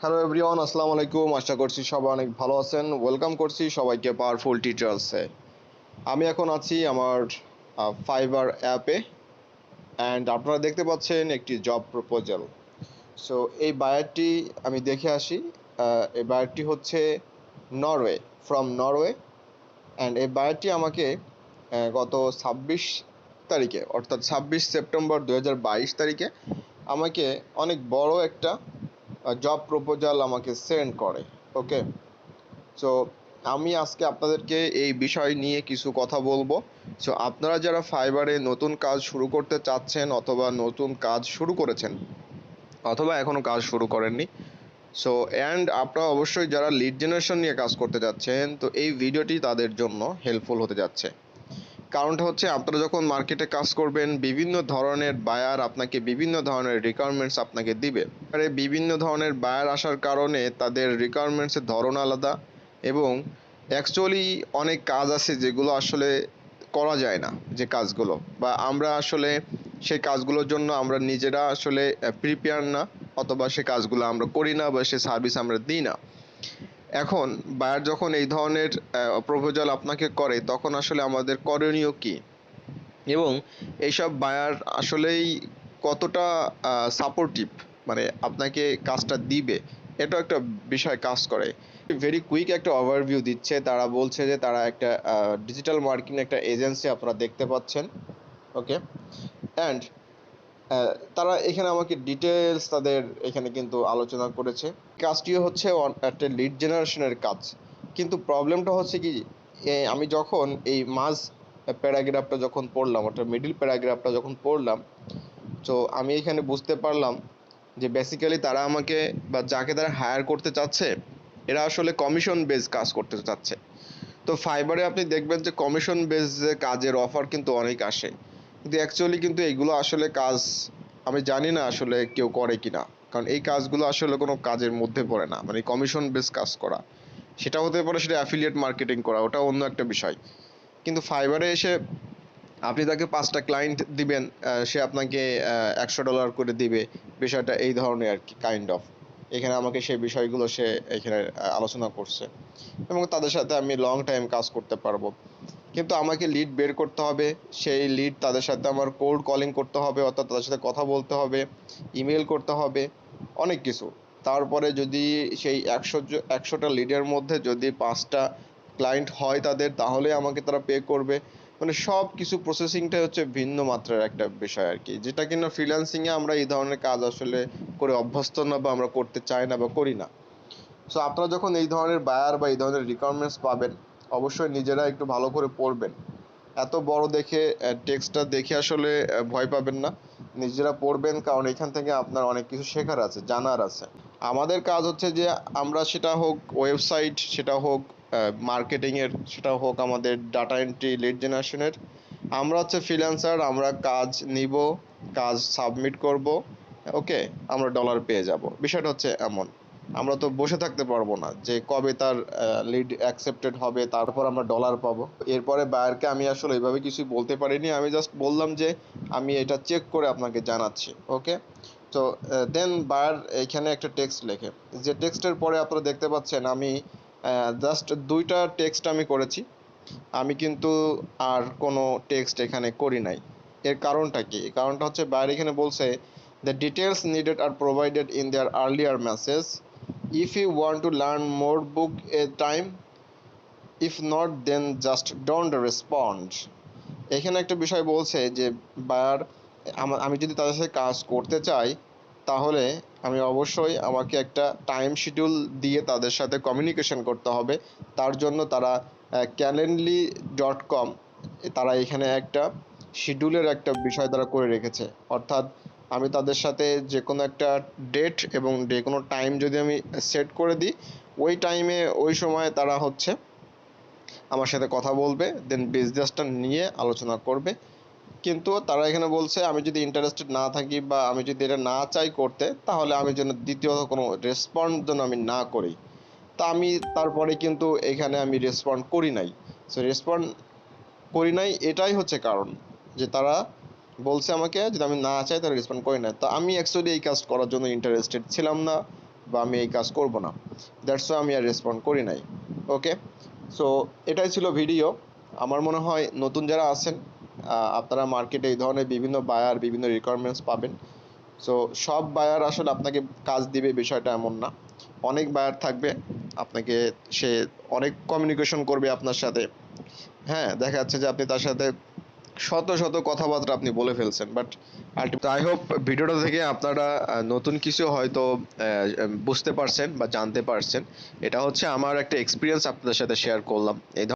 Hello everyone, আসসালামু আলাইকুম। আশা করছি সবাই অনেক ভালো আছেন। ওয়েলকাম করছি সবাইকে পাওয়ারফুল টিচার্সে। আমি এখন আছি আমার ফাইবার অ্যাপে, অ্যান্ড আপনারা দেখতে পাচ্ছেন একটি জব প্রপোজাল। সো এই বায়ারটি আমি দেখে আসি। এই বায়ারটি হচ্ছে নরওয়ে, ফ্রম নরওয়ে। অ্যান্ড এই বায়ারটি আমাকে গত 26 তারিখে, অর্থাৎ 26 সেপ্টেম্বর 2022 তারিখে আমাকে অনেক বড় একটা জব প্রপোজাল আমাকে সেন্ড করে। ওকে, সো আমি আজকে আপনাদেরকে এই বিষয় নিয়ে কিছু কথা বলবো। সো আপনারা যারা ফাইবারে নতুন কাজ শুরু করতে চাচ্ছেন, অথবা নতুন কাজ শুরু করেছেন, অথবা এখনও কাজ শুরু করেননি, সো অ্যান্ড আপনারা অবশ্যই যারা লিড জেনারেশন নিয়ে কাজ করতে যাচ্ছেন, তো এই ভিডিওটি তাদের জন্য হেল্পফুল হতে যাচ্ছে। কারণটা হচ্ছে, আপনারা যখন মার্কেটে কাজ করবেন, বিভিন্ন ধরনের বায়ার আপনাকে বিভিন্ন ধরনের রিকোয়ারমেন্টস আপনাকে দিবে। আর এই বিভিন্ন ধরনের বায়ার আসার কারণে তাদের রিকোয়ারমেন্টসের ধরন আলাদা, এবং অ্যাকচুয়ালি অনেক কাজ আছে যেগুলো আসলে করা যায় না, যে কাজগুলো, বা আমরা আসলে সেই কাজগুলোর জন্য আমরা নিজেরা আসলে প্রিপেয়ার না, অথবা সে কাজগুলো আমরা করি না, বা সে সার্ভিস আমরা দিই না। এখন বায়ার যখন এই ধরনের প্রপোজাল আপনাকে করে, তখন আসলে আমাদের করণীয় কী, এবং এইসব বায়ার আসলেই কতটা সাপোর্টিভ, মানে আপনাকে কাজটা দিবে, এটা একটা বিষয় কাজ করে। ভেরি কুইক একটা ওভারভিউ দিচ্ছে। তারা বলছে যে তারা একটা ডিজিটাল মার্কেটিং একটা এজেন্সি, আপনারা দেখতে পাচ্ছেন। ওকে, অ্যান্ড তারা এখানে আমাকে ডিটেলস তাদের এখানে কিন্তু আলোচনা করেছে। কাজটিও হচ্ছে একটা লিড জেনারেশনের কাজ। কিন্তু প্রবলেমটা হচ্ছে কি, আমি যখন এই মাঝ প্যারাগ্রাফটা যখন পড়লাম, অর্থাৎ মিডিল প্যারাগ্রাফটা যখন পড়লাম, তো আমি এখানে বুঝতে পারলাম যে বেসিক্যালি তারা আমাকে, বা যাকে তারা হায়ার করতে চাচ্ছে, এরা আসলে কমিশন বেস কাজ করতে চাচ্ছে। তো ফাইবারে আপনি দেখবেন যে কমিশন বেস কাজের অফার কিন্তু অনেক আসে, কিন্তু অ্যাকচুয়ালি কিন্তু এইগুলো আসলে কাজ আমি জানি না আসলে কেউ করে কিনা। কারণ এই কাজগুলো আসলে কোনো কাজের মধ্যে পড়ে না, মানে কমিশন বেস কাজ করা, সেটা হতে পারে সেটা অ্যাফিলিয়েট মার্কেটিং করা, ওটা অন্য একটা বিষয়। কিন্তু ফাইবারে এসে আপনি তাকে 5টা ক্লায়েন্ট দিবেন, সে আপনাকে $100 করে দিবে, বিষয়টা এই ধরনের আর কি, কাইন্ড অফ। এখানে আমাকে সেই বিষয়গুলো সে এখানে আলোচনা করছে, এবং তাদের সাথে আমি লং টাইম কাজ করতে পারবো। কিন্তু আমাকে লিড বের করতে হবে, সেই লিড তাদের সাথে আমার কোল্ড কলিং করতে হবে, অর্থাৎ তাদের সাথে কথা বলতে হবে, ইমেল করতে হবে, অনেক কিছু। তারপরে যদি সেই 100টা লিডের মধ্যে যদি 5টা ক্লায়েন্ট হয় তাদের, তাহলে আমাকে তারা পে করবে। মানে সব কিছু প্রসেসিংটাই হচ্ছে ভিন্ন মাত্রার একটা বিষয় আর কি, যেটা কিনা ফ্রিল্যান্সিংয়ে আমরা এই ধরনের কাজ আসলে করে অভ্যস্ত না, বা আমরা করতে চাই না বা করি না। সো আপনারা যখন এই ধরনের বায়ার বা এই ধরনের রিকোয়ারমেন্টস পাবেন, অবশ্যই নিজেরা একটু ভালো করে পড়বেন। এত বড় দেখে টেক্সটটা দেখে আসলে ভয় পাবেন না, নিজেরা পড়বেন, কারণ এখান থেকে আপনার অনেক কিছু শেখার আছে, জানার আছে। আমাদের কাজ হচ্ছে যে আমরা, সেটা হোক ওয়েবসাইট, সেটা হোক মার্কেটিংয়ের, সেটা হোক আমাদের ডাটা এন্ট্রি, লিড জেনারেশনের, আমরা হচ্ছে ফ্রিল্যান্সার, আমরা কাজ নিব, কাজ সাবমিট করব, ওকে, আমরা ডলার পেয়ে যাব। বিষয়টা হচ্ছে এমন। আমরা তো বসে থাকতে পারবো না যে কবে তার লিড অ্যাকসেপ্টেড হবে, তারপর আমরা ডলার পাবো। এরপরে বায়ারকে আমি আসলে এইভাবে কিছুই বলতে পারিনি, আমি জাস্ট বললাম যে আমি এটা চেক করে আপনাকে জানাচ্ছি। ওকে, তো দেন বায়ার এখানে একটা টেক্সট লেখে, যে টেক্সটের পরে আপনারা দেখতে পাচ্ছেন আমি জাস্ট 2টা টেক্সট আমি করেছি, আমি কিন্তু আর কোনো টেক্সট এখানে করি নাই। এর কারণটা কি? কারণটা হচ্ছে বায়ার এখানে বলছে, the details needed are provided in their earlier message, if you want to learn more book a time, if not then just don't respond. এখানে একটা বিষয় বলছে যে বায়ার, আমি যদি তাদের সাথে কাজ করতে চাই, তাহলে আমি অবশ্যই, আমাকে একটা টাইম শিডিউল দিয়ে তাদের সাথে কমিউনিকেশন করতে হবে। তার জন্য তারা ক্যালেন্ডলি.com, তারা এখানে একটা শিডিউলের একটা বিষয় তারা করে রেখেছে। অর্থাৎ আমি তাদের সাথে যে কোনো একটা ডেট এবং যে কোনো টাইম যদি আমি সেট করে দিই, ওই টাইমে ওই সময় তারা হচ্ছে আমার সাথে কথা বলবে, দেন বিজনেসটা নিয়ে আলোচনা করবে। কিন্তু তারা এখানে বলছে, আমি যদি ইন্টারেস্টেড না থাকি, বা আমি যদি এটা না চাই করতে, তাহলে আমি যেন দ্বিতীয়ত কোনো রেসপন্ড যেন আমি না করি। তা আমি তারপরে কিন্তু এখানে আমি রেসপন্ড করি নাই। সো রেসপন্ড করি নাই, এটাই হচ্ছে কারণ, যে তারা বলছে আমাকে যদি আমি না চাই তাহলে রেসপন্ড করি না। তো আমি অ্যাকচুয়ালি এই কাজ করার জন্য ইন্টারেস্টেড ছিলাম না, বা আমি এই কাজ করব না, দ্যাটস আমি আর রেসপন্ড করি নাই। ওকে, সো এটাই ছিল ভিডিও। আমার মনে হয় নতুন যারা আছেন আপনারা মার্কেটে এই ধরনের বিভিন্ন বায়ার বিভিন্ন রিকোয়ারমেন্টস পাবেন। সো সব বায়ার আসলে আপনাকে কাজ দিবে বিষয়টা এমন না। অনেক বায়ার থাকবে আপনাকে, সে অনেক কমিউনিকেশন করবে আপনার সাথে। হ্যাঁ, দেখা যাচ্ছে যে আপনি তার সাথে শত শত কথাবার্তা আপনি বলে ফেলছেন, বাট আলটিমেটলি আই হোপ ভিডিওটা থেকে আপনারা নতুন কিছু হয়তো বুঝতে পারছেন বা জানতে পারছেন। এটা হচ্ছে আমার একটা এক্সপিরিয়েন্স আপনাদের সাথে শেয়ার করলাম। এই